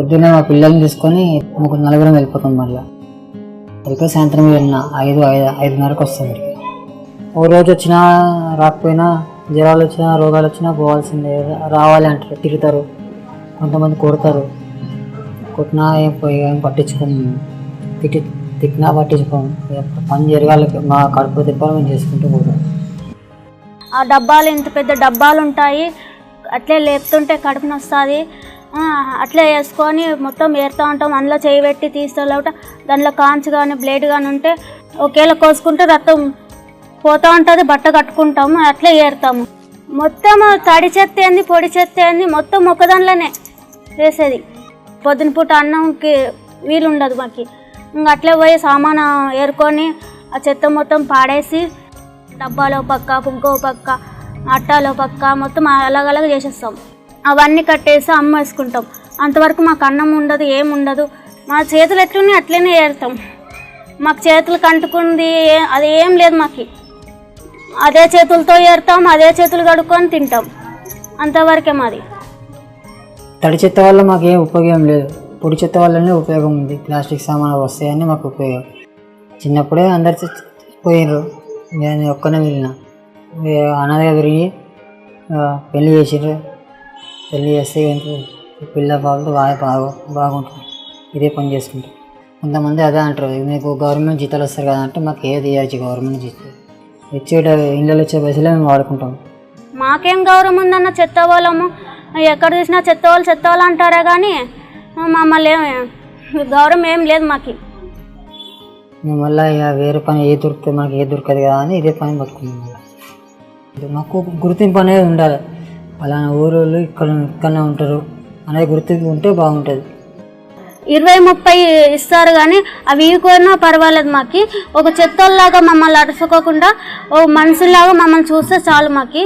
పొద్దున్నే మా పిల్లల్ని తీసుకొని నలుగురం వెళ్ళిపోతాం. మళ్ళీ వెళ్ళిపోయి సాయంత్రం వెళ్ళిన 5:30కి వస్తాం. ఓ రోజు వచ్చినా రాకపోయినా, జ్వరాలు వచ్చినా రోగాలు వచ్చినా పోవాల్సిందే. రావాలి అంటారు, తిరుగుతారు, కొంతమంది కొడతారు. కొట్టినా ఏం పట్టించుకోము, తిట్టినా పట్టించుకోము. పని జరగాలి, మా కడుపు తిప్పాలి, మేము చేసుకుంటూ పోతాం. ఆ డబ్బాలు ఇంత పెద్ద డబ్బాలు ఉంటాయి, అట్లే లేపుతుంటే కడుపు నొస్తుంది. అట్లే వేసుకొని మొత్తం ఏరుతూ ఉంటాం. అందులో చేయి పెట్టి తీస్తూ దానిలో కాంచు కానీ బ్లేడ్ కానీ ఉంటే ఒకేలా కోసుకుంటే రక్తం పోతూ ఉంటుంది. బట్ట కట్టుకుంటాము, అట్లే ఏరుతాము. మొత్తం తడి చెత్త ఏంది పొడి చెత్త ఏంది మొత్తం మొక్కదానిలోనే వేసేది. పొద్దున పూట అన్నంకి వీలు ఉండదు మాకు. ఇంకా అట్లే పోయి సామాను ఏరుకొని ఆ చెత్త మొత్తం పాడేసి డబ్బాలో పక్క, ఇంకో పక్క, అట్టాలో పక్క మొత్తం అలాగ చేసేస్తాం. అవన్నీ కట్టేసి అమ్మేసుకుంటాం. అంతవరకు మాకు అన్నం ఉండదు, ఏముండదు. మా చేతులు ఎట్లున్నాయి అట్లనే ఏరుతాం. మాకు చేతులు కంటుకుంది అది ఏం లేదు. మాకు అదే చేతులతో ఏరుతాం, అదే చేతులు కడుక్కొని తింటాం. అంతవరకే మాది. తడి చెత్త వల్ల మాకు ఏం ఉపయోగం లేదు, పొడి చెత్త వల్లనే ఉపయోగం ఉంది. ప్లాస్టిక్ సామాన్లు వస్తాయని మాకు ఉపయోగం. చిన్నప్పుడే అందరు పోయినారు, నేను ఒక్కనే వెళ్ళిన. అనాథగా తిరిగి పెళ్ళి చేసిర్రు. పెళ్ళి చేస్తే పిల్ల బాబు బాగుంటుంది, ఇదే పని చేసుకుంటాం. కొంతమంది అదే అంటారు, మీకు గవర్నమెంట్ జీతాలు వస్తారు కదా అంటే, మాకు ఏది ఇవ్వచ్చు గవర్నమెంట్ జీతాలు ఇచ్చేట ఇళ్ళలో వచ్చే పైసలే మేము వాడుకుంటాం. మాకేం గౌరవం ఉందన్న, చెత్త వాళ్ళము ఎక్కడ చూసినా చెత్త వాళ్ళు అంటారా కానీ మమ్మల్ని గౌరవం ఏం లేదు మాకు. మేము మళ్ళీ ఇక వేరే పని ఏ దొరుకుతుంది, మనకి ఏ దొరకదు కదా అని ఇదే పని పట్టుకున్నాం. మాకు గుర్తింపు అనేది ఉండాలి. అలానే ఊరోళ్ళు ఇక్కడనే ఉంటారు అనేది గుర్తింపు ఉంటే బాగుంటుంది. 20-30 ఇస్తారు కానీ అవి ఇవ్వకపోయినా పర్వాలేదు. మాకు ఒక చెత్తలాగా మమ్మల్ని అరుచుకోకుండా ఓ మనుషుల్లాగా మమ్మల్ని చూస్తే చాలు. మాకు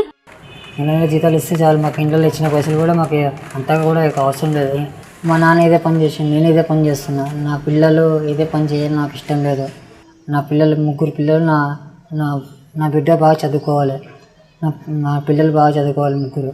నెల జీతాలు ఇస్తే చాలు. మాకు ఇంట్లో ఇచ్చిన పైసలు కూడా మాకు అంతగా కూడా అవసరం లేదు. మా నాన్న ఇదే పని చేసి నేను ఇదే పని చేస్తున్నా. నా పిల్లలు ఇదే పని చేయాలి నాకు ఇష్టం లేదు. నా పిల్లలు 3 పిల్లలు, నా బిడ్డ బాగా చదువుకోవాలి, నా పిల్లలు బాగా చదువుకోవాలి 3.